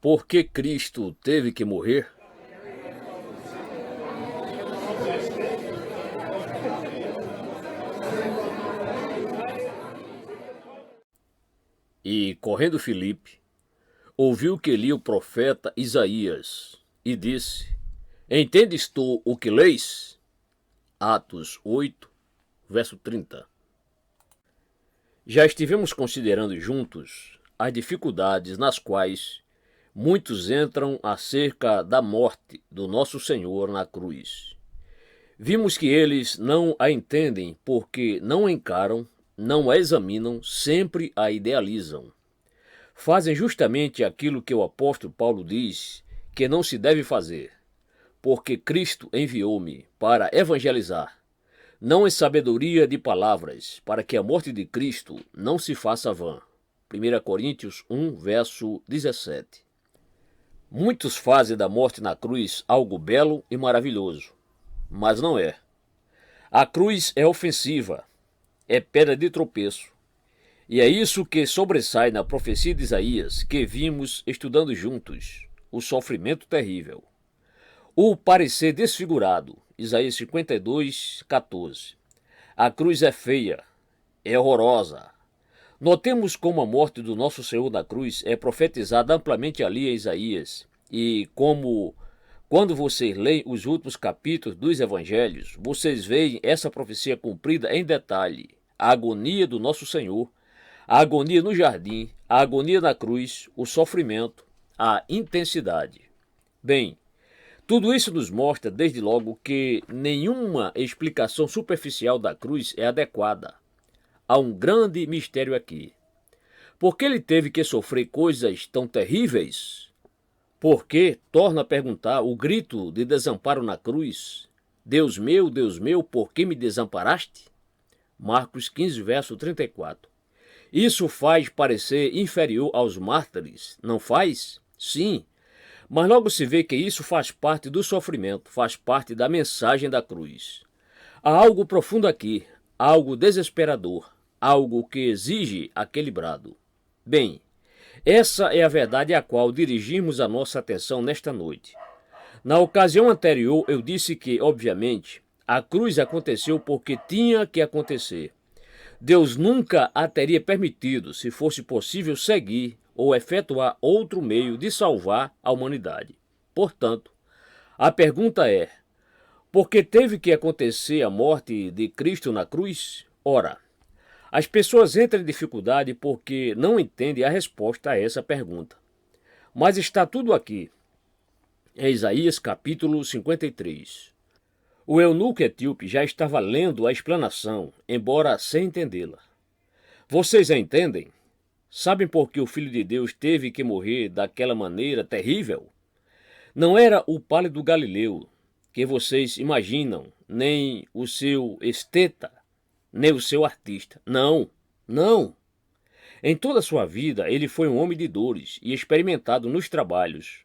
Por que Cristo teve que morrer? E, correndo Filipe, ouviu que lia o profeta Isaías, e disse: Entendes tu o que leis? Atos 8, verso 30. Já estivemos considerando juntos as dificuldades nas quais muitos entram acerca da morte do nosso Senhor na cruz. Vimos que eles não a entendem porque não a encaram, não a examinam, sempre a idealizam. Fazem justamente aquilo que o apóstolo Paulo diz que não se deve fazer, porque Cristo enviou-me para evangelizar, não em sabedoria de palavras, para que a morte de Cristo não se faça vã. 1 Coríntios 1, verso 17. Muitos fazem da morte na cruz algo belo e maravilhoso, mas não é. A cruz é ofensiva, é pedra de tropeço. E é isso que sobressai na profecia de Isaías, que vimos estudando juntos, o sofrimento terrível. O parecer desfigurado, Isaías 52, 14. A cruz é feia, é horrorosa. Notemos como a morte do nosso Senhor na cruz é profetizada amplamente ali em Isaías, e como, quando vocês leem os últimos capítulos dos evangelhos, vocês veem essa profecia cumprida em detalhe, a agonia do nosso Senhor, a agonia no jardim, a agonia na cruz, o sofrimento, a intensidade. Bem, tudo isso nos mostra, desde logo, que nenhuma explicação superficial da cruz é adequada. Há um grande mistério aqui. Por que ele teve que sofrer coisas tão terríveis? Por que, torna a perguntar, o grito de desamparo na cruz? Deus meu, por que me desamparaste? Marcos 15, verso 34. Isso faz parecer inferior aos mártires, não faz? Sim, mas logo se vê que isso faz parte do sofrimento, faz parte da mensagem da cruz. Há algo profundo aqui, algo desesperador, algo que exige aquele brado. Bem, essa é a verdade à qual dirigimos a nossa atenção nesta noite. Na ocasião anterior eu disse que, obviamente, a cruz aconteceu porque tinha que acontecer. Deus nunca a teria permitido se fosse possível seguir ou efetuar outro meio de salvar a humanidade. Portanto, a pergunta é: por que teve que acontecer a morte de Cristo na cruz? Ora, as pessoas entram em dificuldade porque não entendem a resposta a essa pergunta. Mas está tudo aqui, em Isaías capítulo 53. O eunuco etíope já estava lendo a explanação, embora sem entendê-la. Vocês a entendem? Sabem por que o Filho de Deus teve que morrer daquela maneira terrível? Não era o pálido Galileu, que vocês imaginam, nem o seu esteta, nem o seu artista. Não, não. Em toda a sua vida, ele foi um homem de dores e experimentado nos trabalhos.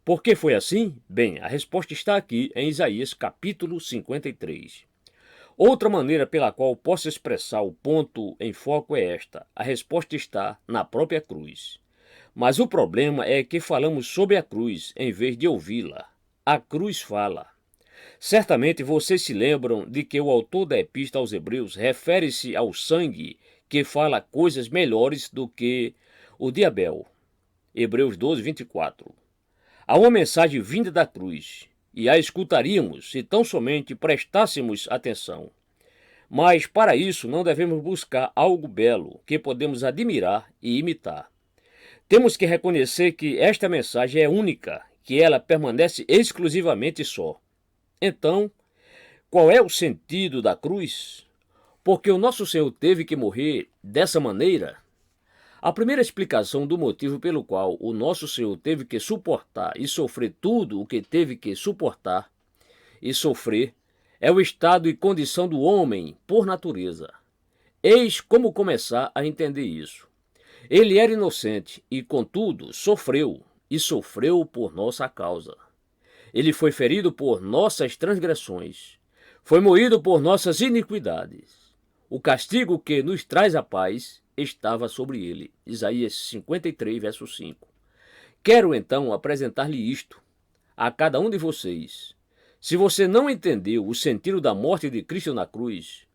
Por que foi assim? Bem, a resposta está aqui em Isaías capítulo 53. Outra maneira pela qual posso expressar o ponto em foco é esta: a resposta está na própria cruz. Mas o problema é que falamos sobre a cruz em vez de ouvi-la. A cruz fala. Certamente vocês se lembram de que o autor da Epístola aos Hebreus refere-se ao sangue que fala coisas melhores do que o de Abel. Hebreus 12, 24. Há uma mensagem vinda da cruz, e a escutaríamos se tão somente prestássemos atenção. Mas para isso não devemos buscar algo belo que podemos admirar e imitar. Temos que reconhecer que esta mensagem é única, que ela permanece exclusivamente só. Então, qual é o sentido da cruz? Porque o nosso Senhor teve que morrer dessa maneira? A primeira explicação do motivo pelo qual o nosso Senhor teve que suportar e sofrer tudo o que teve que suportar e sofrer é o estado e condição do homem por natureza. Eis como começar a entender isso. Ele era inocente e, contudo, sofreu, e sofreu por nossa causa. Ele foi ferido por nossas transgressões, foi moído por nossas iniquidades. O castigo que nos traz a paz estava sobre ele. Isaías 53, verso 5. Quero então apresentar-lhe isto a cada um de vocês. Se você não entendeu o sentido da morte de Cristo na cruz,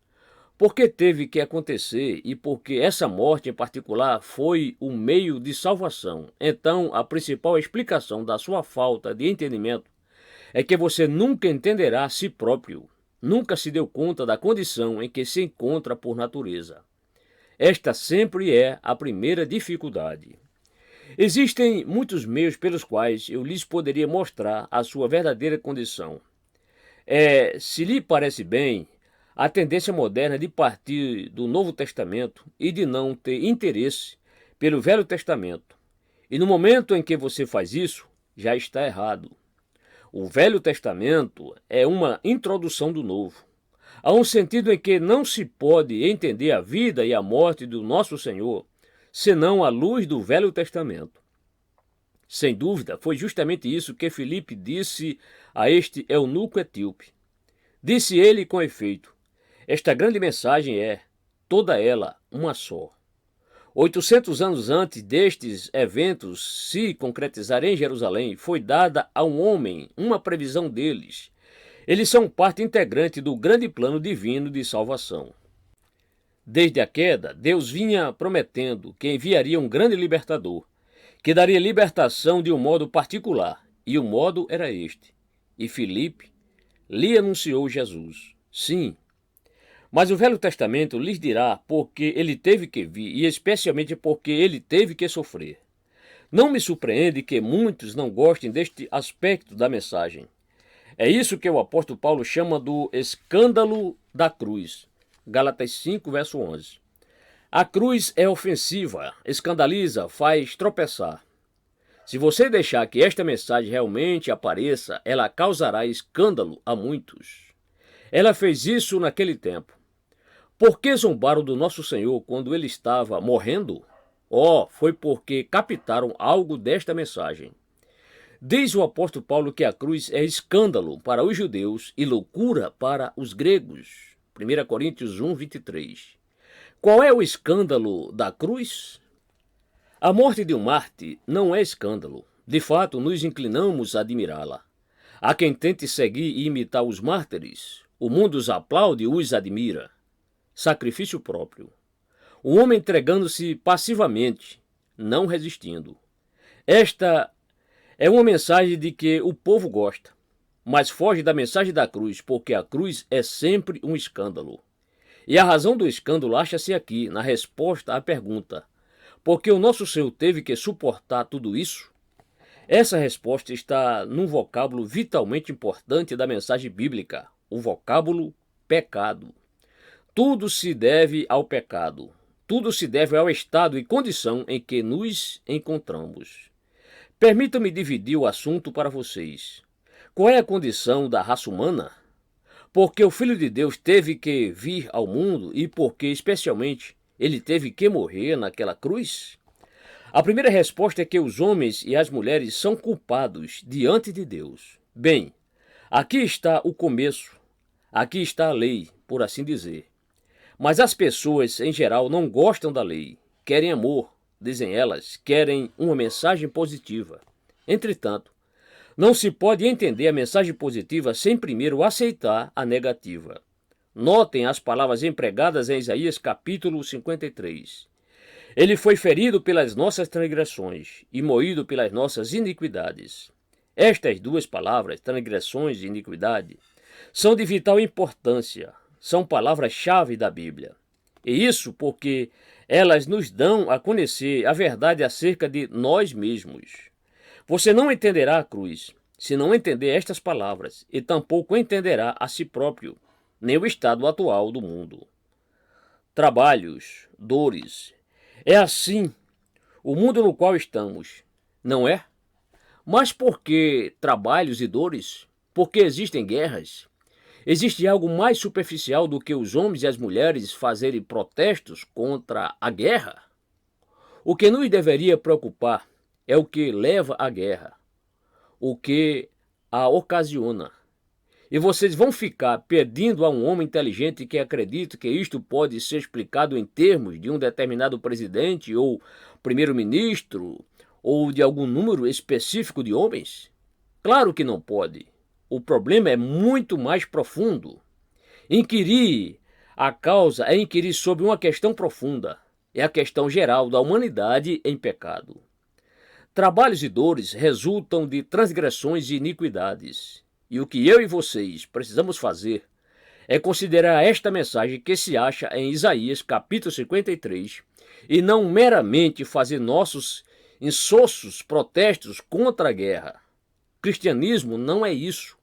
por que teve que acontecer e porque essa morte em particular foi o meio de salvação, então a principal explicação da sua falta de entendimento é que você nunca entenderá a si próprio, nunca se deu conta da condição em que se encontra por natureza. Esta sempre é a primeira dificuldade. Existem muitos meios pelos quais eu lhes poderia mostrar a sua verdadeira condição. Se lhe parece bem, a tendência moderna de partir do Novo Testamento e de não ter interesse pelo Velho Testamento. E no momento em que você faz isso, já está errado. O Velho Testamento é uma introdução do Novo. Há um sentido em que não se pode entender a vida e a morte do nosso Senhor senão à luz do Velho Testamento. Sem dúvida, foi justamente isso que Filipe disse a este eunuco etíope. Disse ele com efeito: esta grande mensagem é, toda ela, uma só. 800 anos antes destes eventos se concretizarem em Jerusalém, foi dada a um homem uma previsão deles. Eles são parte integrante do grande plano divino de salvação. Desde a queda, Deus vinha prometendo que enviaria um grande libertador, que daria libertação de um modo particular, e o modo era este. E Filipe lhe anunciou Jesus. Sim, mas o Velho Testamento lhes dirá porque ele teve que vir, e especialmente porque ele teve que sofrer. Não me surpreende que muitos não gostem deste aspecto da mensagem. É isso que o apóstolo Paulo chama do escândalo da cruz. Gálatas 5, verso 11. A cruz é ofensiva, escandaliza, faz tropeçar. Se você deixar que esta mensagem realmente apareça, ela causará escândalo a muitos. Ela fez isso naquele tempo. Por que zombaram do nosso Senhor quando ele estava morrendo? Foi porque captaram algo desta mensagem. Diz o apóstolo Paulo que a cruz é escândalo para os judeus e loucura para os gregos. 1 Coríntios 1, 23. Qual é o escândalo da cruz? A morte de um mártir não é escândalo. De fato, nos inclinamos a admirá-la. Há quem tente seguir e imitar os mártires. O mundo os aplaude e os admira. Sacrifício próprio. O homem entregando-se passivamente, não resistindo. Esta é uma mensagem de que o povo gosta, mas foge da mensagem da cruz, porque a cruz é sempre um escândalo. E a razão do escândalo acha-se aqui, na resposta à pergunta: por que o nosso Senhor teve que suportar tudo isso? Essa resposta está num vocábulo vitalmente importante da mensagem bíblica, o vocábulo pecado. Tudo se deve ao pecado. Tudo se deve ao estado e condição em que nos encontramos. Permitam-me dividir o assunto para vocês. Qual é a condição da raça humana? Porque o Filho de Deus teve que vir ao mundo e porque, especialmente, ele teve que morrer naquela cruz? A primeira resposta é que os homens e as mulheres são culpados diante de Deus. Bem, aqui está o começo, aqui está a lei, por assim dizer. Mas as pessoas, em geral, não gostam da lei, querem amor, dizem elas, querem uma mensagem positiva. Entretanto, não se pode entender a mensagem positiva sem primeiro aceitar a negativa. Notem as palavras empregadas em Isaías capítulo 53. Ele foi ferido pelas nossas transgressões e moído pelas nossas iniquidades. Estas duas palavras, transgressões e iniquidade, são de vital importância, são palavras-chave da Bíblia. E isso porque elas nos dão a conhecer a verdade acerca de nós mesmos. Você não entenderá a cruz se não entender estas palavras, e tampouco entenderá a si próprio, nem o estado atual do mundo. Trabalhos, dores. É assim o mundo no qual estamos, não é? Mas por que trabalhos e dores? Por que existem guerras? Existe algo mais superficial do que os homens e as mulheres fazerem protestos contra a guerra? O que nos deveria preocupar é o que leva à guerra, o que a ocasiona. E vocês vão ficar pedindo a um homem inteligente que acredita que isto pode ser explicado em termos de um determinado presidente ou primeiro-ministro ou de algum número específico de homens? Claro que não pode. O problema é muito mais profundo. Inquirir a causa é inquirir sobre uma questão profunda. É a questão geral da humanidade em pecado. Trabalhos e dores resultam de transgressões e iniquidades. E o que eu e vocês precisamos fazer é considerar esta mensagem que se acha em Isaías capítulo 53 e não meramente fazer nossos insossos protestos contra a guerra. Cristianismo não é isso.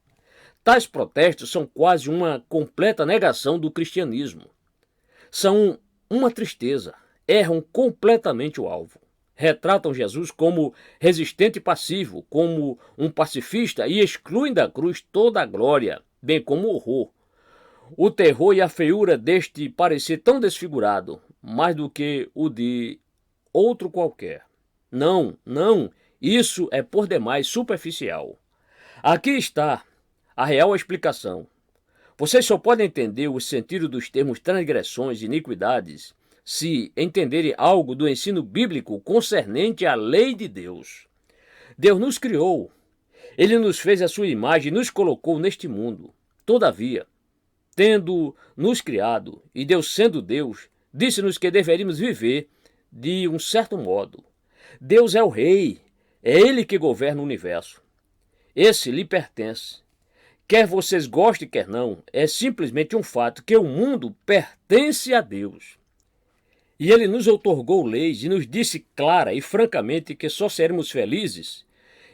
Tais protestos são quase uma completa negação do cristianismo. São uma tristeza, erram completamente o alvo. Retratam Jesus como resistente e passivo, como um pacifista e excluem da cruz toda a glória, bem como o horror. O terror e a feiura deste parecer tão desfigurado, mais do que o de outro qualquer. Não, não, isso é por demais superficial. Aqui está a real explicação. Vocês só podem entender o sentido dos termos transgressões e iniquidades se entenderem algo do ensino bíblico concernente à lei de Deus. Deus nos criou. Ele nos fez a sua imagem e nos colocou neste mundo. Todavia, tendo nos criado, e Deus sendo Deus, disse-nos que deveríamos viver de um certo modo. Deus é o rei, é ele que governa o universo. Esse lhe pertence. Quer vocês gostem, quer não, é simplesmente um fato que o mundo pertence a Deus. E ele nos outorgou leis e nos disse clara e francamente que só seremos felizes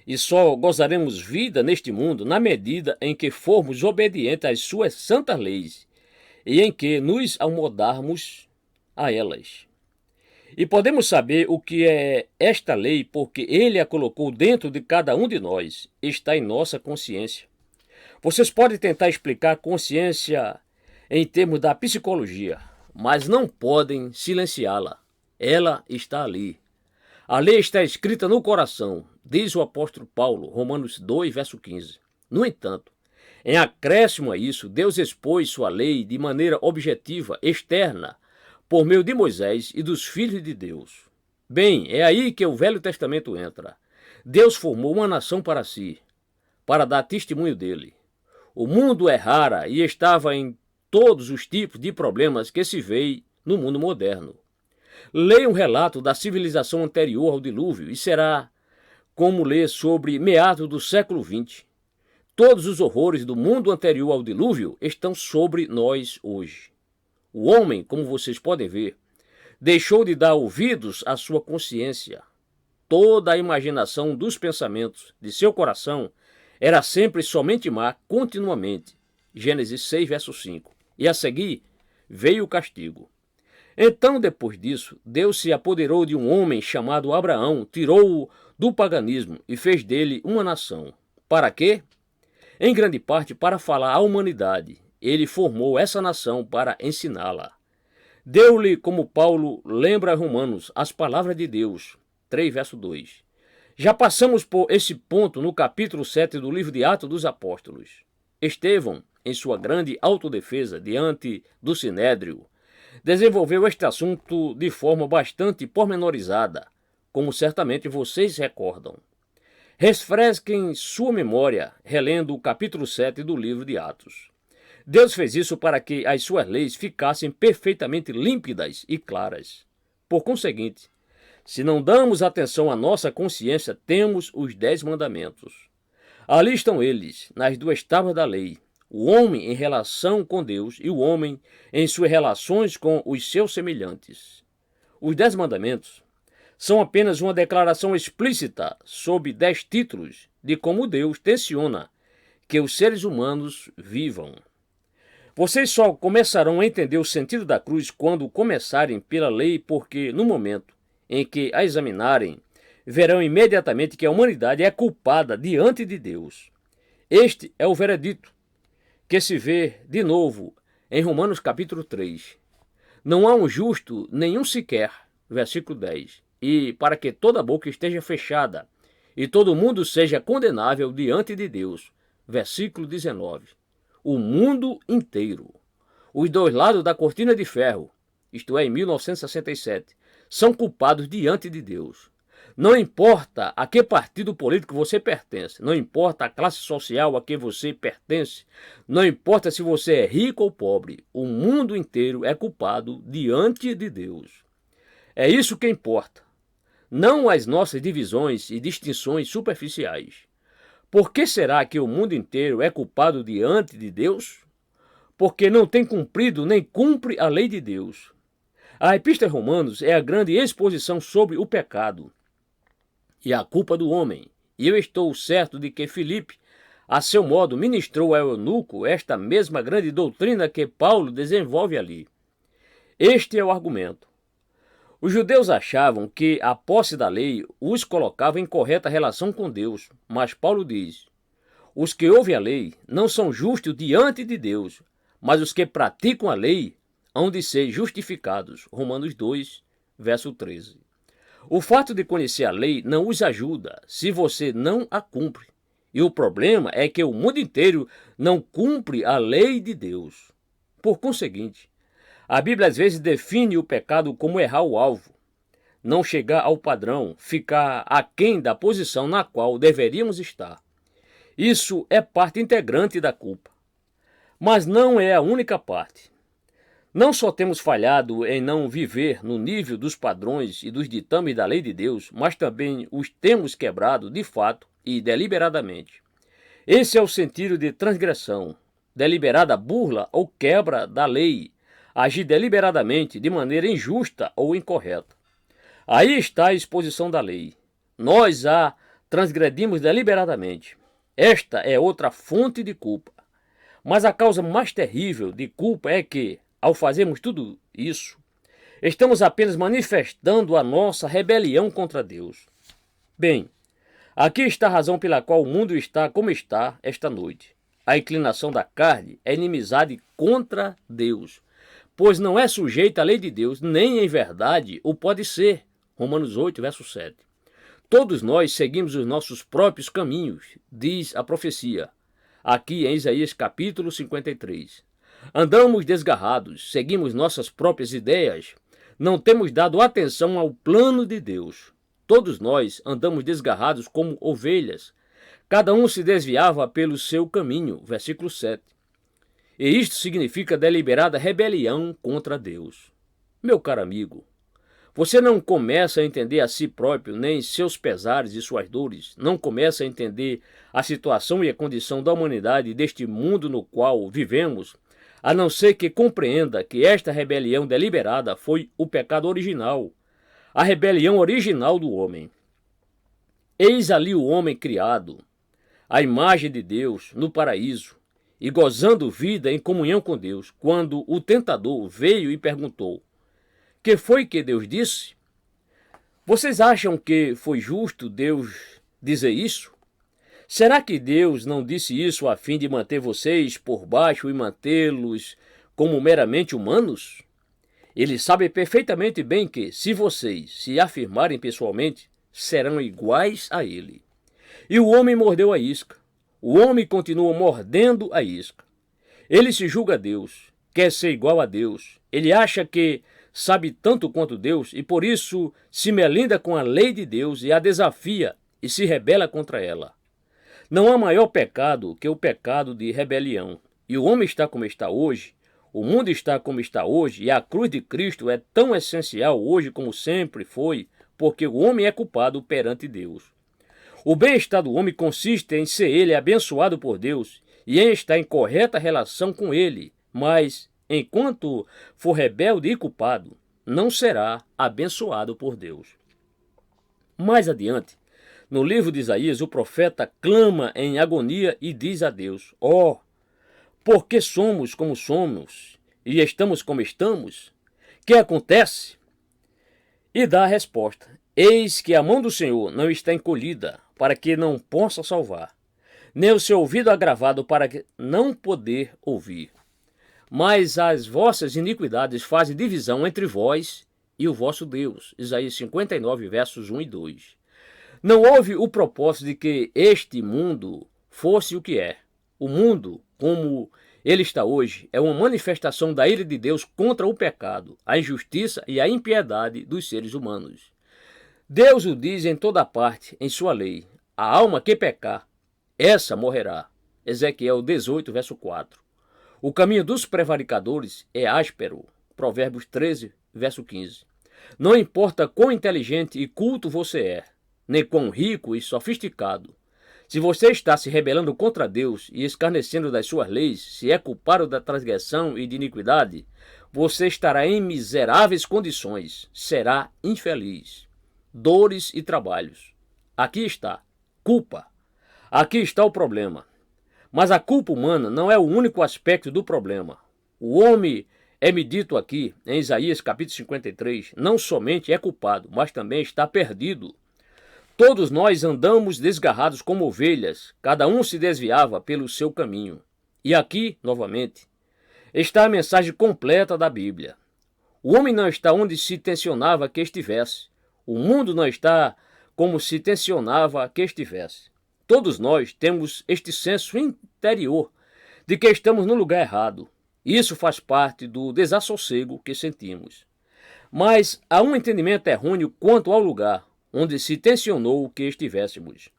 e só gozaremos vida neste mundo na medida em que formos obedientes às suas santas leis e em que nos amoldarmos a elas. E podemos saber o que é esta lei porque ele a colocou dentro de cada um de nós, está em nossa consciência. Vocês podem tentar explicar consciência em termos da psicologia, mas não podem silenciá-la. Ela está ali. A lei está escrita no coração, diz o apóstolo Paulo, Romanos 2, verso 15. No entanto, em acréscimo a isso, Deus expôs sua lei de maneira objetiva, externa, por meio de Moisés e dos filhos de Deus. Bem, é aí que o Velho Testamento entra. Deus formou uma nação para si, para dar testemunho dele. O mundo errara e estava em todos os tipos de problemas que se vê no mundo moderno. Leia um relato da civilização anterior ao dilúvio e será como ler sobre meados do século XX. Todos os horrores do mundo anterior ao dilúvio estão sobre nós hoje. O homem, como vocês podem ver, deixou de dar ouvidos à sua consciência. Toda a imaginação dos pensamentos de seu coração era sempre somente má continuamente. Gênesis 6, verso 5. E a seguir veio o castigo. Então, depois disso, Deus se apoderou de um homem chamado Abraão, tirou-o do paganismo e fez dele uma nação. Para quê? Em grande parte para falar à humanidade. Ele formou essa nação para ensiná-la. Deu-lhe, como Paulo lembra a Romanos, as palavras de Deus. 3, verso 2. Já passamos por esse ponto no capítulo 7 do livro de Atos dos Apóstolos. Estevão, em sua grande autodefesa diante do Sinédrio, desenvolveu este assunto de forma bastante pormenorizada, como certamente vocês recordam. Refresquem sua memória relendo o capítulo 7 do livro de Atos. Deus fez isso para que as suas leis ficassem perfeitamente límpidas e claras. Por conseguinte, se não damos atenção à nossa consciência, temos os 10 mandamentos. Ali estão eles, nas 2 tábuas da lei, o homem em relação com Deus e o homem em suas relações com os seus semelhantes. Os 10 mandamentos são apenas uma declaração explícita sob 10 títulos de como Deus tenciona que os seres humanos vivam. Vocês só começarão a entender o sentido da cruz quando começarem pela lei, porque no momento em que a examinarem, verão imediatamente que a humanidade é culpada diante de Deus. Este é o veredito que se vê de novo em Romanos capítulo 3. Não há um justo, nenhum sequer, versículo 10. E para que toda boca esteja fechada e todo mundo seja condenável diante de Deus, versículo 19. O mundo inteiro. Os 2 lados da cortina de ferro, isto é, em 1967, são culpados diante de Deus. Não importa a que partido político você pertence, não importa a classe social a que você pertence, não importa se você é rico ou pobre, o mundo inteiro é culpado diante de Deus. É isso que importa, não as nossas divisões e distinções superficiais. Por que será que o mundo inteiro é culpado diante de Deus? Porque não tem cumprido nem cumpre a lei de Deus. A Epístola aos Romanos é a grande exposição sobre o pecado e a culpa do homem. E eu estou certo de que Filipe, a seu modo, ministrou ao eunuco esta mesma grande doutrina que Paulo desenvolve ali. Este é o argumento. Os judeus achavam que a posse da lei os colocava em correta relação com Deus, mas Paulo diz: os que ouvem a lei não são justos diante de Deus, mas os que praticam a lei hão de ser justificados. Romanos 2, verso 13. O fato de conhecer a lei não os ajuda se você não a cumpre. E o problema é que o mundo inteiro não cumpre a lei de Deus. Por conseguinte, a Bíblia às vezes define o pecado como errar o alvo, não chegar ao padrão, ficar aquém da posição na qual deveríamos estar. Isso é parte integrante da culpa. Mas não é a única parte. Não só temos falhado em não viver no nível dos padrões e dos ditames da lei de Deus, mas também os temos quebrado de fato e deliberadamente. Esse é o sentido de transgressão, deliberada burla ou quebra da lei, agir deliberadamente de maneira injusta ou incorreta. Aí está a exposição da lei. Nós a transgredimos deliberadamente. Esta é outra fonte de culpa. Mas a causa mais terrível de culpa é que, ao fazermos tudo isso, estamos apenas manifestando a nossa rebelião contra Deus. Bem, aqui está a razão pela qual o mundo está como está esta noite. A inclinação da carne é inimizade contra Deus, pois não é sujeita à lei de Deus, nem em verdade o pode ser. Romanos 8, verso 7. Todos nós seguimos os nossos próprios caminhos, diz a profecia, aqui em Isaías capítulo 53. Andamos desgarrados, seguimos nossas próprias ideias, não temos dado atenção ao plano de Deus. Todos nós andamos desgarrados como ovelhas, cada um se desviava pelo seu caminho, versículo 7. E isto significa deliberada rebelião contra Deus. Meu caro amigo, você não começa a entender a si próprio, nem seus pesares e suas dores, não começa a entender a situação e a condição da humanidade deste mundo no qual vivemos, a não ser que compreenda que esta rebelião deliberada foi o pecado original, a rebelião original do homem. Eis ali o homem criado, a imagem de Deus, no paraíso, e gozando vida em comunhão com Deus, quando o tentador veio e perguntou: que foi que Deus disse? Vocês acham que foi justo Deus dizer isso? Será que Deus não disse isso a fim de manter vocês por baixo e mantê-los como meramente humanos? Ele sabe perfeitamente bem que, se vocês se afirmarem pessoalmente, serão iguais a ele. E o homem mordeu a isca. O homem continua mordendo a isca. Ele se julga Deus, quer ser igual a Deus. Ele acha que sabe tanto quanto Deus e por isso se melinda com a lei de Deus e a desafia e se rebela contra ela. Não há maior pecado que o pecado de rebelião. E o homem está como está hoje, o mundo está como está hoje, e a cruz de Cristo é tão essencial hoje como sempre foi, porque o homem é culpado perante Deus. O bem-estar do homem consiste em ser ele abençoado por Deus e em estar em correta relação com ele, mas, enquanto for rebelde e culpado, não será abençoado por Deus. Mais adiante, no livro de Isaías, o profeta clama em agonia e diz a Deus: ó, por que somos como somos e estamos como estamos? Que acontece? E dá a resposta: eis que a mão do Senhor não está encolhida para que não possa salvar, nem o seu ouvido agravado para que não poder ouvir. Mas as vossas iniquidades fazem divisão entre vós e o vosso Deus. Isaías 59, versos 1 e 2. Não houve o propósito de que este mundo fosse o que é. O mundo, como ele está hoje, é uma manifestação da ira de Deus contra o pecado, a injustiça e a impiedade dos seres humanos. Deus o diz em toda parte, em sua lei: a alma que pecar, essa morrerá. Ezequiel 18, verso 4. O caminho dos prevaricadores é áspero. Provérbios 13, verso 15. Não importa quão inteligente e culto você é, nem quão rico e sofisticado. Se você está se rebelando contra Deus e escarnecendo das suas leis, se é culpado da transgressão e de iniquidade, você estará em miseráveis condições, será infeliz. Dores e trabalhos. Aqui está. Culpa. Aqui está o problema. Mas a culpa humana não é o único aspecto do problema. O homem, é-me dito aqui, em Isaías capítulo 53, não somente é culpado, mas também está perdido. Todos nós andamos desgarrados como ovelhas, cada um se desviava pelo seu caminho. E aqui, novamente, está a mensagem completa da Bíblia. O homem não está onde se tensionava que estivesse. O mundo não está como se tensionava que estivesse. Todos nós temos este senso interior de que estamos no lugar errado. Isso faz parte do desassossego que sentimos. Mas há um entendimento errôneo quanto ao lugar onde se tensionou que estivéssemos.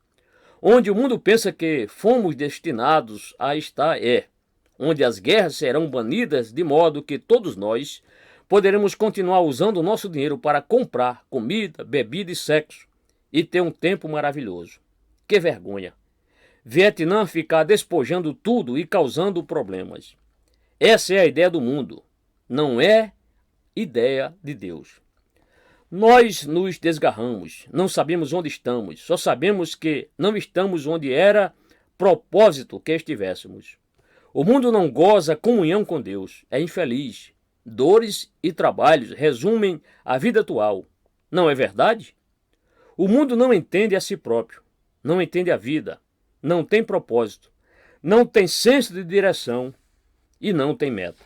Onde o mundo pensa que fomos destinados a estar onde as guerras serão banidas de modo que todos nós poderemos continuar usando o nosso dinheiro para comprar comida, bebida e sexo e ter um tempo maravilhoso. Que vergonha! Vietnã ficar despojando tudo e causando problemas. Essa é a ideia do mundo, não é ideia de Deus. Nós nos desgarramos, não sabemos onde estamos, só sabemos que não estamos onde era propósito que estivéssemos. O mundo não goza comunhão com Deus, é infeliz. Dores e trabalhos resumem a vida atual. Não é verdade? O mundo não entende a si próprio, não entende a vida, não tem propósito, não tem senso de direção e não tem meta.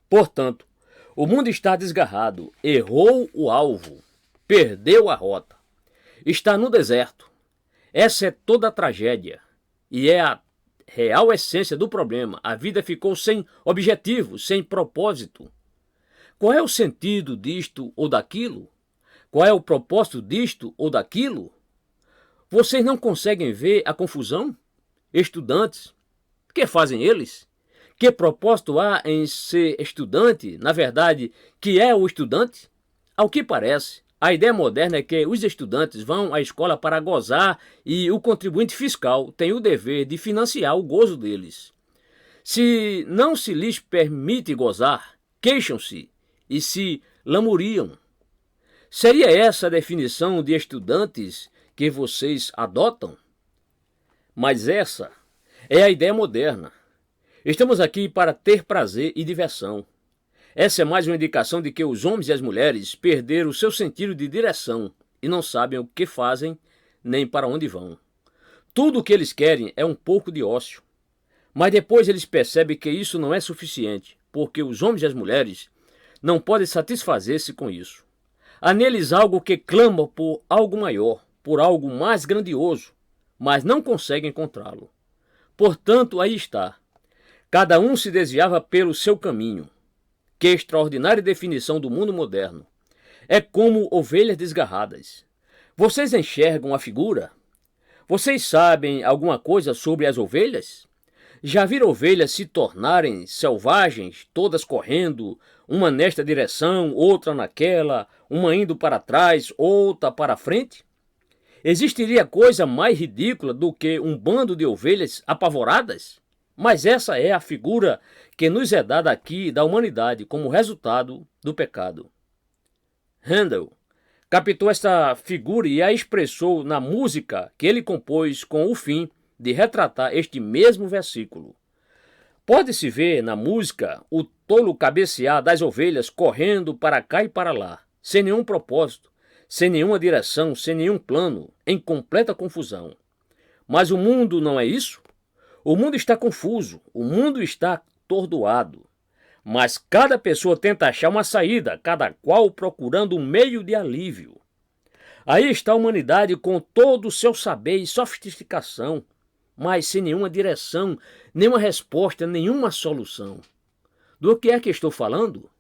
Portanto, o mundo está desgarrado, errou o alvo, perdeu a rota, está no deserto. Essa é toda a tragédia e é a real essência do problema. A vida ficou sem objetivo, sem propósito. Qual é o sentido disto ou daquilo? Qual é o propósito disto ou daquilo? Vocês não conseguem ver a confusão? Estudantes, o que fazem eles? Que propósito há em ser estudante? Na verdade, que é o estudante? Ao que parece, a ideia moderna é que os estudantes vão à escola para gozar e o contribuinte fiscal tem o dever de financiar o gozo deles. Se não se lhes permite gozar, queixam-se e se lamuriam. Seria essa a definição de estudantes que vocês adotam? Mas essa é a ideia moderna. Estamos aqui para ter prazer e diversão. Essa é mais uma indicação de que os homens e as mulheres perderam o seu sentido de direção e não sabem o que fazem nem para onde vão. Tudo o que eles querem é um pouco de ócio. Mas depois eles percebem que isso não é suficiente, porque os homens e as mulheres não podem satisfazer-se com isso. Há neles algo que clama por algo maior, por algo mais grandioso, mas não consegue encontrá-lo. Portanto, aí está. Cada um se desviava pelo seu caminho. Que extraordinária definição do mundo moderno. É como ovelhas desgarradas. Vocês enxergam a figura? Vocês sabem alguma coisa sobre as ovelhas? Já viram ovelhas se tornarem selvagens, todas correndo, uma nesta direção, outra naquela, uma indo para trás, outra para frente? Existiria coisa mais ridícula do que um bando de ovelhas apavoradas? Mas essa é a figura que nos é dada aqui da humanidade como resultado do pecado. Handel captou esta figura e a expressou na música que ele compôs com o fim de retratar este mesmo versículo. Pode-se ver na música o tolo cabecear das ovelhas correndo para cá e para lá, sem nenhum propósito, sem nenhuma direção, sem nenhum plano, em completa confusão. Mas o mundo não é isso? O mundo está confuso, o mundo está atordoado. Mas cada pessoa tenta achar uma saída, cada qual procurando um meio de alívio. Aí está a humanidade com todo o seu saber e sofisticação, mas sem nenhuma direção, nenhuma resposta, nenhuma solução. Do que é que estou falando?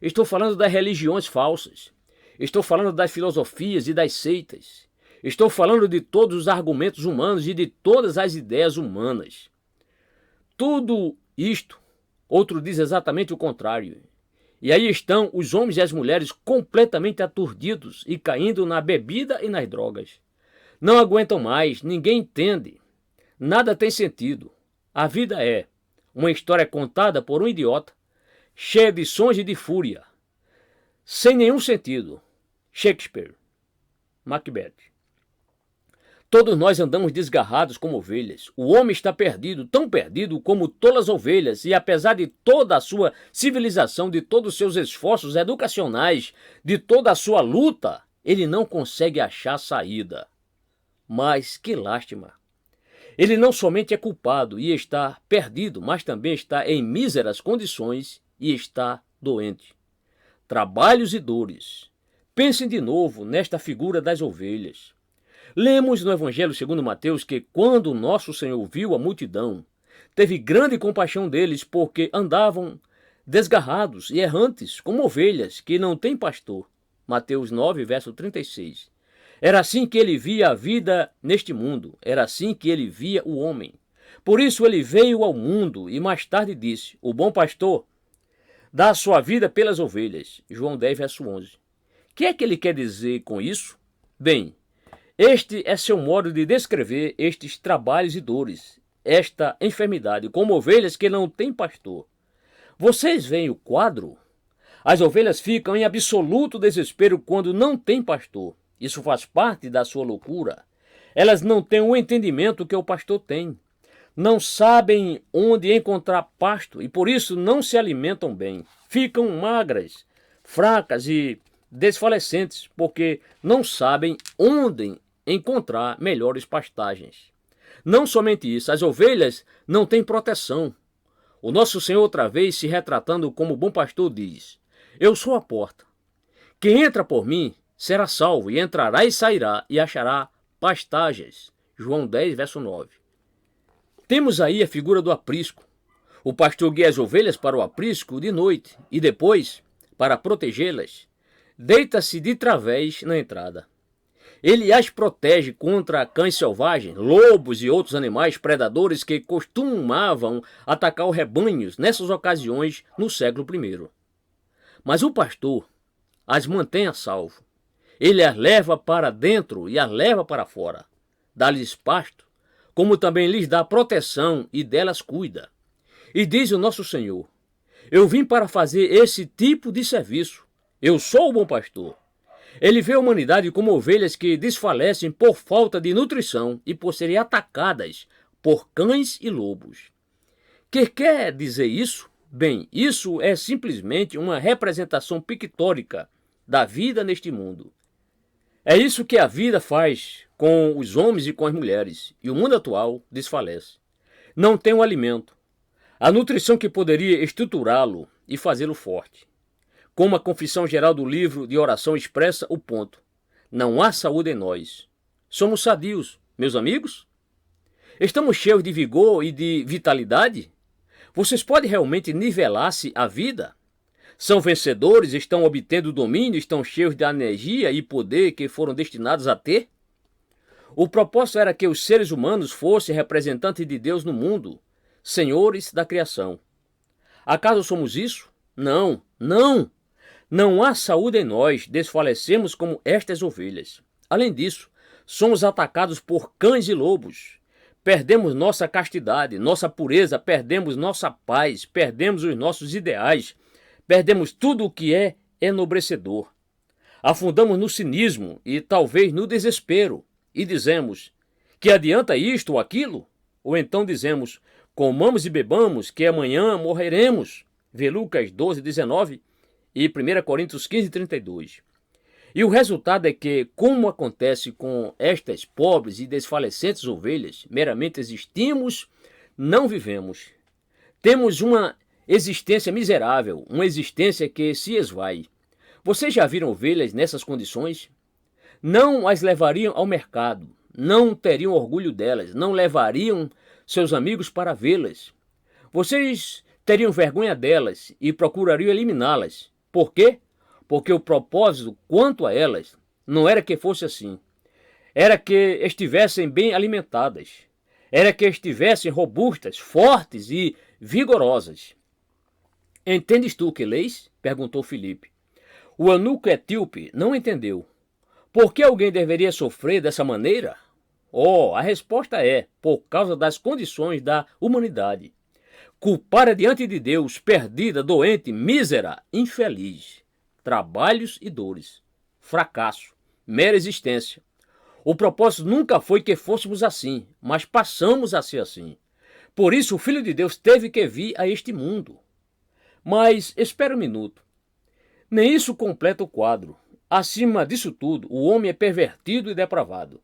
Estou falando das religiões falsas. Estou falando das filosofias e das seitas. Estou falando de todos os argumentos humanos e de todas as ideias humanas. Tudo isto, outro diz exatamente o contrário. E aí estão os homens e as mulheres completamente aturdidos e caindo na bebida e nas drogas. Não aguentam mais, ninguém entende. Nada tem sentido. A vida é uma história contada por um idiota, cheia de sons e de fúria, sem nenhum sentido. Shakespeare, Macbeth. Todos nós andamos desgarrados como ovelhas. O homem está perdido, tão perdido como tolas ovelhas, e apesar de toda a sua civilização, de todos os seus esforços educacionais, de toda a sua luta, ele não consegue achar saída. Mas que lástima! Ele não somente é culpado e está perdido, mas também está em míseras condições e está doente. Trabalhos e dores. Pensem de novo nesta figura das ovelhas. Lemos no Evangelho segundo Mateus que quando nosso Senhor viu a multidão, teve grande compaixão deles porque andavam desgarrados e errantes como ovelhas que não têm pastor. Mateus 9, verso 36. Era assim que ele via a vida neste mundo, era assim que ele via o homem. Por isso ele veio ao mundo e mais tarde disse, o bom pastor dá a sua vida pelas ovelhas. João 10, verso 11. O que é que ele quer dizer com isso? Bem, este é seu modo de descrever estes trabalhos e dores, esta enfermidade, como ovelhas que não têm pastor. Vocês veem o quadro? As ovelhas ficam em absoluto desespero quando não têm pastor. Isso faz parte da sua loucura. Elas não têm o entendimento que o pastor tem. Não sabem onde encontrar pasto e por isso não se alimentam bem. Ficam magras, fracas e desfalecentes porque não sabem onde encontrar melhores pastagens. Não somente isso, as ovelhas não têm proteção. O nosso Senhor, outra vez, se retratando como bom pastor, diz, eu sou a porta. Quem entra por mim será salvo, e entrará e sairá, e achará pastagens. João 10, verso 9. Temos aí a figura do aprisco. O pastor guia as ovelhas para o aprisco de noite, e depois, para protegê-las, deita-se de través na entrada. Ele as protege contra cães selvagens, lobos e outros animais predadores que costumavam atacar os rebanhos nessas ocasiões no século I. Mas o pastor as mantém a salvo. Ele as leva para dentro e as leva para fora. Dá-lhes pasto, como também lhes dá proteção e delas cuida. E diz o nosso Senhor, eu vim para fazer esse tipo de serviço. Eu sou o bom pastor. Ele vê a humanidade como ovelhas que desfalecem por falta de nutrição e por serem atacadas por cães e lobos. Que quer dizer isso? Bem, isso é simplesmente uma representação pictórica da vida neste mundo. É isso que a vida faz com os homens e com as mulheres, e o mundo atual desfalece. Não tem o alimento, a nutrição que poderia estruturá-lo e fazê-lo forte. Como a Confissão Geral do Livro de Oração expressa o ponto, não há saúde em nós. Somos sadios, meus amigos? Estamos cheios de vigor e de vitalidade? Vocês podem realmente nivelar-se a vida? São vencedores, estão obtendo domínio, estão cheios de energia e poder que foram destinados a ter? O propósito era que os seres humanos fossem representantes de Deus no mundo, senhores da criação. Acaso somos isso? Não, não! Não há saúde em nós, desfalecemos como estas ovelhas. Além disso, somos atacados por cães e lobos. Perdemos nossa castidade, nossa pureza, perdemos nossa paz, perdemos os nossos ideais, perdemos tudo o que é enobrecedor. Afundamos no cinismo e talvez no desespero e dizemos, que adianta isto ou aquilo? Ou então dizemos, comamos e bebamos, que amanhã morreremos. Vê Lucas 12, 19 e 1 Coríntios 15, 32. E o resultado é que, como acontece com estas pobres e desfalecentes ovelhas, meramente existimos, não vivemos. Temos uma existência miserável, uma existência que se esvai. Vocês já viram ovelhas nessas condições? Não as levariam ao mercado, não teriam orgulho delas, não levariam seus amigos para vê-las. Vocês teriam vergonha delas e procurariam eliminá-las. Por quê? porque o propósito quanto a elas não era que fosse assim. Era que estivessem bem alimentadas. Era que estivessem robustas, fortes e vigorosas. Entendes tu o que leis? Perguntou Filipe. O eunuco etíope não entendeu. Por que alguém deveria sofrer dessa maneira? Oh, a resposta é por causa das condições da humanidade. Culpada diante de Deus, perdida, doente, mísera, infeliz. Trabalhos e dores. Fracasso. Mera existência. O propósito nunca foi que fôssemos assim, mas passamos a ser assim. Por isso o Filho de Deus teve que vir a este mundo. Mas espera um minuto. Nem isso completa o quadro. Acima disso tudo, o homem é pervertido e depravado.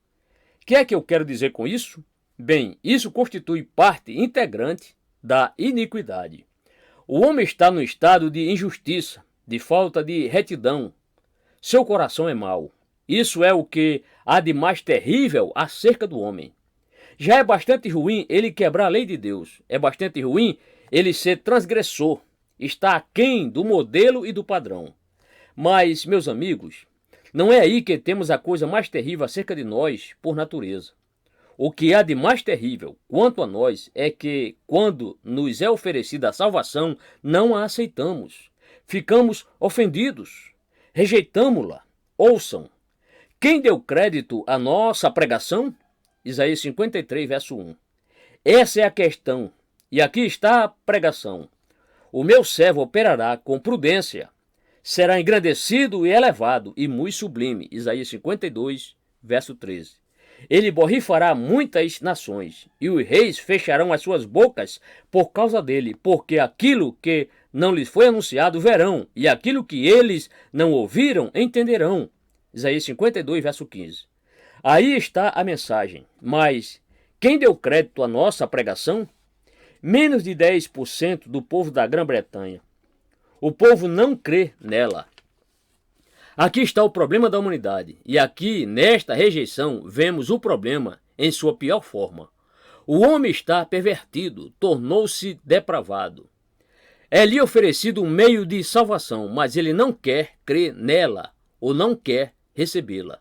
O que é que eu quero dizer com isso? Bem, isso constitui parte integrante da iniquidade. O homem está no estado de injustiça, de falta de retidão. Seu coração é mau. Isso é o que há de mais terrível acerca do homem. Já é bastante ruim ele quebrar a lei de Deus. É bastante ruim ele ser transgressor. Está aquém do modelo e do padrão. Mas, meus amigos, não é aí que temos a coisa mais terrível acerca de nós por natureza. O que há de mais terrível quanto a nós é que, quando nos é oferecida a salvação, não a aceitamos. Ficamos ofendidos. Rejeitamo-la. Ouçam. Quem deu crédito à nossa pregação? Isaías 53, verso 1. Essa é a questão. E aqui está a pregação. O meu servo operará com prudência. Será engrandecido e elevado e muito sublime. Isaías 52, verso 13. Ele borrifará muitas nações, e os reis fecharão as suas bocas por causa dele, porque aquilo que não lhes foi anunciado verão, e aquilo que eles não ouviram entenderão. Isaías 52, verso 15. Aí está a mensagem. Mas quem deu crédito à nossa pregação? Menos de 10% do povo da Grã-Bretanha. O povo não crê nela. Aqui está o problema da humanidade. E aqui, nesta rejeição, vemos o problema em sua pior forma. O homem está pervertido, tornou-se depravado. É-lhe oferecido um meio de salvação, mas ele não quer crer nela, ou não quer recebê-la.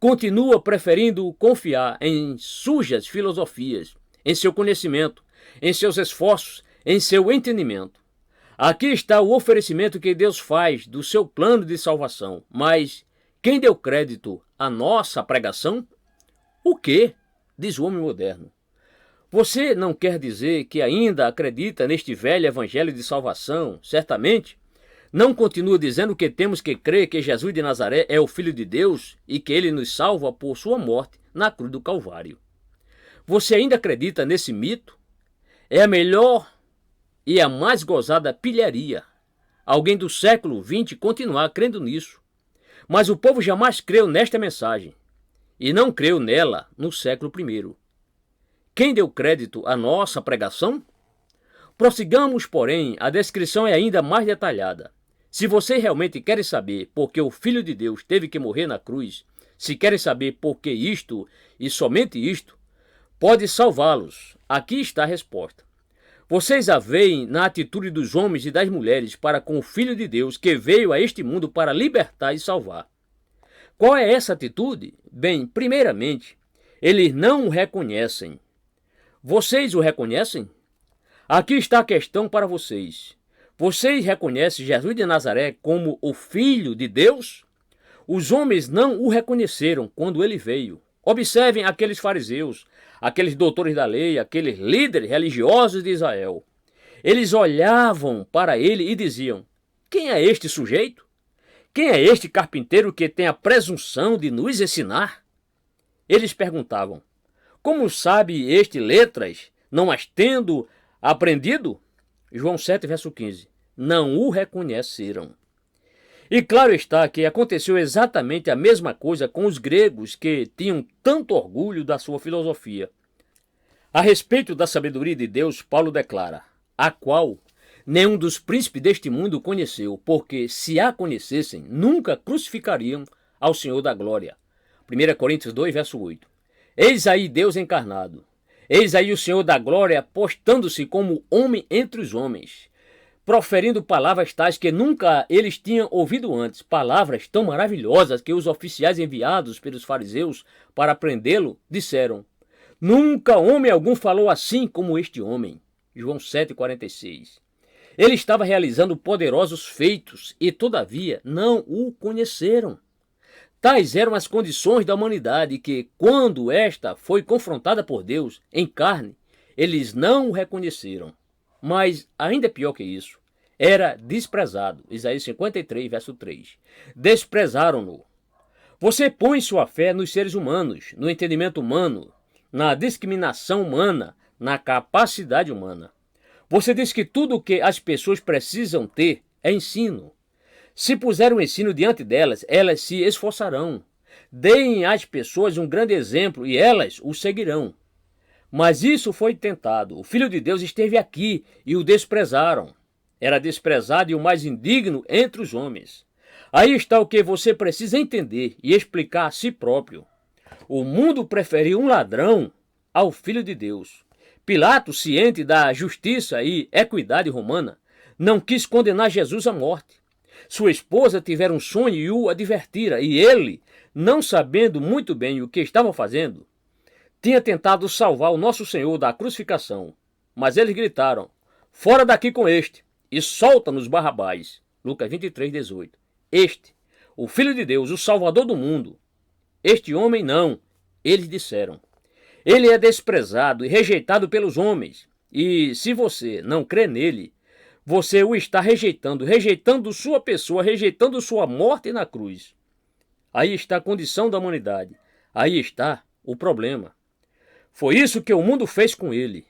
Continua preferindo confiar em sujas filosofias, em seu conhecimento, em seus esforços, em seu entendimento. Aqui está o oferecimento que Deus faz do seu plano de salvação. Mas quem deu crédito à nossa pregação? O quê? Diz o homem moderno. Você não quer dizer que ainda acredita neste velho evangelho de salvação, certamente? Não continua dizendo que temos que crer que Jesus de Nazaré é o Filho de Deus e que ele nos salva por sua morte na cruz do Calvário. Você ainda acredita nesse mito? É a melhor e a mais gozada pilharia. Alguém do século XX continuar crendo nisso. Mas o povo jamais creu nesta mensagem. E não creu nela no século I. Quem deu crédito à nossa pregação? Prossigamos, porém, a descrição é ainda mais detalhada. Se vocês realmente querem saber por que o Filho de Deus teve que morrer na cruz, se querem saber por que isto e somente isto, pode salvá-los. Aqui está a resposta. Vocês a veem na atitude dos homens e das mulheres para com o Filho de Deus que veio a este mundo para libertar e salvar. Qual é essa atitude? Bem, primeiramente, eles não o reconhecem. Vocês o reconhecem? Aqui está a questão para vocês. Vocês reconhecem Jesus de Nazaré como o Filho de Deus? Os homens não o reconheceram quando ele veio. Observem aqueles fariseus, aqueles doutores da lei, aqueles líderes religiosos de Israel. Eles olhavam para ele e diziam: quem é este sujeito? Quem é este carpinteiro que tem a presunção de nos ensinar? Eles perguntavam: como sabe este letras, não as tendo aprendido? João 7, verso 15. Não o reconheceram. E claro está que aconteceu exatamente a mesma coisa com os gregos que tinham tanto orgulho da sua filosofia. A respeito da sabedoria de Deus, Paulo declara: a qual nenhum dos príncipes deste mundo conheceu, porque se a conhecessem, nunca crucificariam ao Senhor da glória. 1 Coríntios 2, verso 8. Eis aí Deus encarnado. Eis aí o Senhor da glória postando-se como homem entre os homens. proferindo palavras tais que nunca eles tinham ouvido antes, palavras tão maravilhosas que os oficiais enviados pelos fariseus para prendê-lo disseram: nunca homem algum falou assim como este homem. João 7,46. Ele estava realizando poderosos feitos e, todavia, não o conheceram. Tais eram as condições da humanidade que, quando esta foi confrontada por Deus em carne, eles não o reconheceram. Mas, ainda pior que isso, era desprezado. Isaías 53, verso 3. Desprezaram-no. Você põe sua fé nos seres humanos, no entendimento humano, na discriminação humana, na capacidade humana. Você diz que tudo o que as pessoas precisam ter é ensino. Se puser o ensino diante delas, elas se esforçarão. Deem às pessoas um grande exemplo e elas o seguirão. Mas isso foi tentado. O Filho de Deus esteve aqui e o desprezaram. Era desprezado e o mais indigno entre os homens. Aí está o que você precisa entender e explicar a si próprio. O mundo preferiu um ladrão ao Filho de Deus. Pilatos, ciente da justiça e equidade romana, não quis condenar Jesus à morte. Sua esposa tivera um sonho e o advertira, e ele, não sabendo muito bem o que estava fazendo, tinha tentado salvar o nosso Senhor da crucificação. Mas eles gritaram: fora daqui com este, e solta-nos Barrabás. Lucas 23, 18. Este, o Filho de Deus, o Salvador do mundo. Este homem não, eles disseram. Ele é desprezado e rejeitado pelos homens, e se você não crê nele, você o está rejeitando, rejeitando sua pessoa, rejeitando sua morte na cruz. Aí está a condição da humanidade. Aí está o problema. Foi isso que o mundo fez com ele.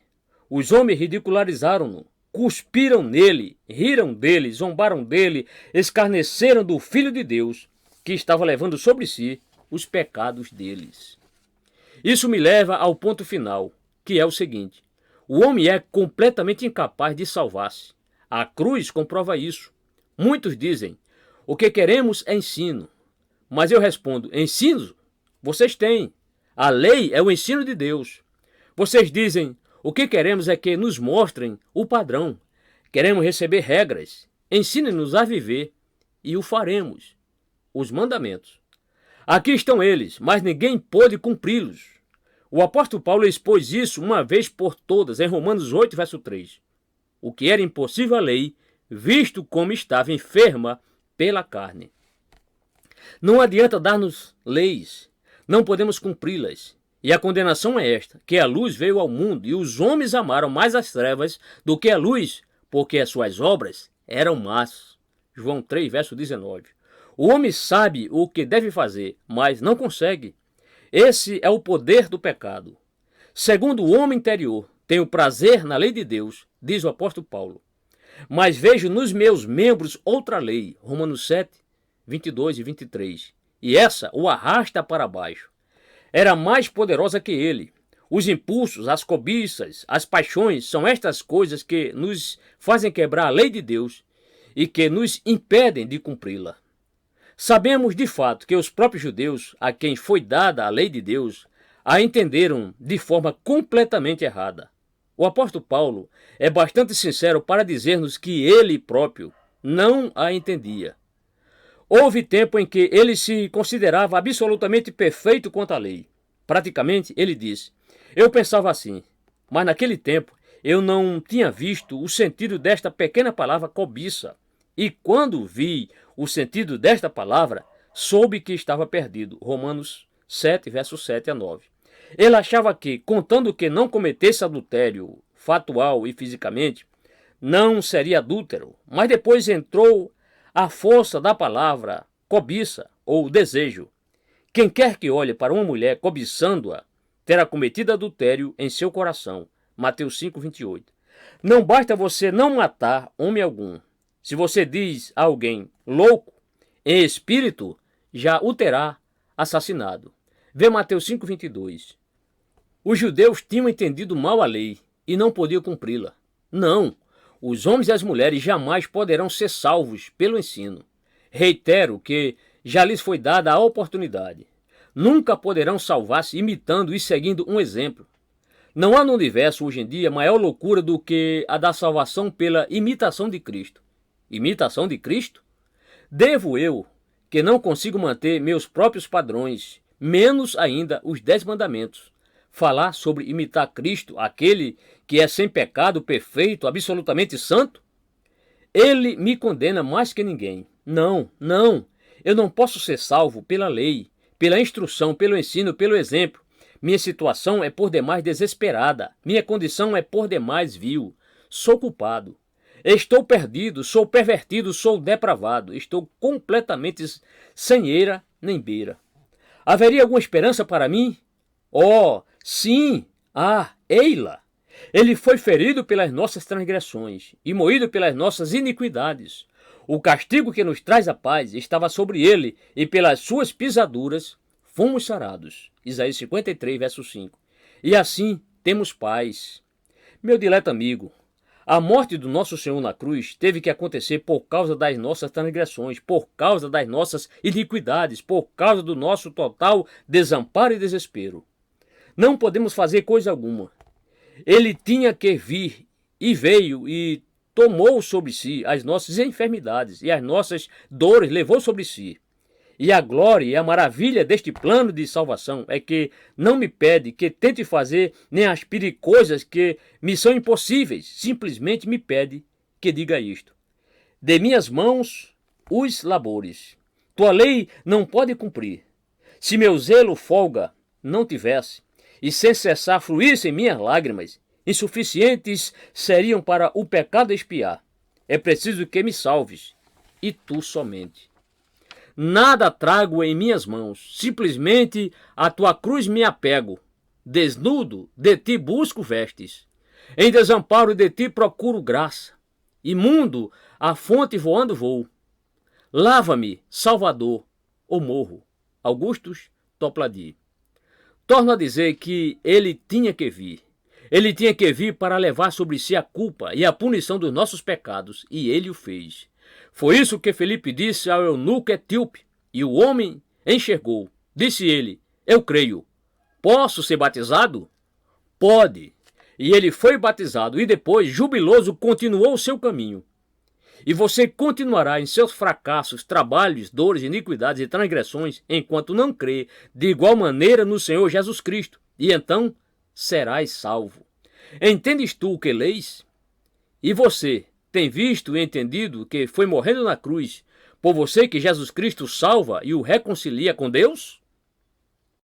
Os homens ridicularizaram-no, cuspiram nele, riram dele, zombaram dele, escarneceram do Filho de Deus, que estava levando sobre si os pecados deles. Isso me leva ao ponto final, que é o seguinte: o homem é completamente incapaz de salvar-se. A cruz comprova isso. Muitos dizem: o que queremos é ensino. Mas eu respondo: ensino vocês têm. A lei é o ensino de Deus. Vocês dizem: o que queremos é que nos mostrem o padrão. Queremos receber regras. Ensinem-nos a viver e o faremos. Os mandamentos. Aqui estão eles, mas ninguém pôde cumpri-los. O apóstolo Paulo expôs isso uma vez por todas em Romanos 8, verso 3. O que era impossível à lei, visto como estava enferma pela carne. Não adianta dar-nos leis, não podemos cumpri-las. E a condenação é esta, que a luz veio ao mundo e os homens amaram mais as trevas do que a luz, porque as suas obras eram más. João 3, verso 19. O homem sabe o que deve fazer, mas não consegue. Esse é o poder do pecado. Segundo o homem interior, tenho prazer na lei de Deus, diz o apóstolo Paulo. Mas vejo nos meus membros outra lei, Romanos 7, 22 e 23. E essa o arrasta para baixo. Era mais poderosa que ele. Os impulsos, as cobiças, as paixões são estas coisas que nos fazem quebrar a lei de Deus e que nos impedem de cumpri-la. Sabemos de fato que os próprios judeus, a quem foi dada a lei de Deus, a entenderam de forma completamente errada. O apóstolo Paulo é bastante sincero para dizer-nos que ele próprio não a entendia. Houve tempo em que ele se considerava absolutamente perfeito quanto à lei. Praticamente, ele disse: eu pensava assim, mas naquele tempo eu não tinha visto o sentido desta pequena palavra cobiça. E quando vi o sentido desta palavra, soube que estava perdido. Romanos 7, versos 7 a 9. Ele achava que, contando que não cometesse adultério fatual e fisicamente, não seria adúltero. Mas depois entrou a força da palavra cobiça ou desejo. Quem quer que olhe para uma mulher cobiçando-a, terá cometido adultério em seu coração. Mateus 5, 28. Não basta você não matar homem algum. Se você diz a alguém louco, em espírito, já o terá assassinado. Vê Mateus 5, 22. Os judeus tinham entendido mal a lei e não podiam cumpri-la. Não, os homens e as mulheres jamais poderão ser salvos pelo ensino. Reitero que já lhes foi dada a oportunidade. Nunca poderão salvar-se imitando e seguindo um exemplo. Não há no universo hoje em dia maior loucura do que a da salvação pela imitação de Cristo. Imitação de Cristo? Devo eu, que não consigo manter meus próprios padrões, menos ainda os 10 mandamentos, falar sobre imitar Cristo, aquele que é sem pecado, perfeito, absolutamente santo? Ele me condena mais que ninguém. Não, não, eu não posso ser salvo pela lei, pela instrução, pelo ensino, pelo exemplo. Minha situação é por demais desesperada, minha condição é por demais vil. Sou culpado. Estou perdido, sou pervertido, sou depravado, estou completamente sem eira nem beira. Haveria alguma esperança para mim? Oh, sim, ei-la. Ele foi ferido pelas nossas transgressões e moído pelas nossas iniquidades. O castigo que nos traz a paz estava sobre ele, e pelas suas pisaduras fomos sarados. Isaías 53, verso 5. E assim temos paz. Meu dileto amigo, a morte do nosso Senhor na cruz teve que acontecer por causa das nossas transgressões, por causa das nossas iniquidades, por causa do nosso total desamparo e desespero. Não podemos fazer coisa alguma. Ele tinha que vir, e veio, e tomou sobre si as nossas enfermidades e as nossas dores levou sobre si. E a glória e a maravilha deste plano de salvação é que não me pede que tente fazer nem aspire coisas que me são impossíveis. Simplesmente me pede que diga isto: de minhas mãos os labores. Tua lei não pode cumprir. Se meu zelo folga não tivesse, e sem cessar fluíssem minhas lágrimas, insuficientes seriam para o pecado expiar. É preciso que me salves, e tu somente. Nada trago em minhas mãos, simplesmente a tua cruz me apego. Desnudo, de ti busco vestes. Em desamparo de ti procuro graça. Imundo, a fonte voando vou. Lava-me, Salvador, ou morro. Augustus Toplady. Torno a dizer que ele tinha que vir. Ele tinha que vir para levar sobre si a culpa e a punição dos nossos pecados, e ele o fez. Foi isso que Felipe disse ao eunuco etíope, e o homem enxergou. Disse ele: eu creio. Posso ser batizado? Pode. E ele foi batizado, e depois, jubiloso, continuou o seu caminho. E você continuará em seus fracassos, trabalhos, dores, iniquidades e transgressões, enquanto não crê de igual maneira no Senhor Jesus Cristo, e então serás salvo. Entendes tu o que leis? E você tem visto e entendido que foi morrendo na cruz por você que Jesus Cristo salva e o reconcilia com Deus?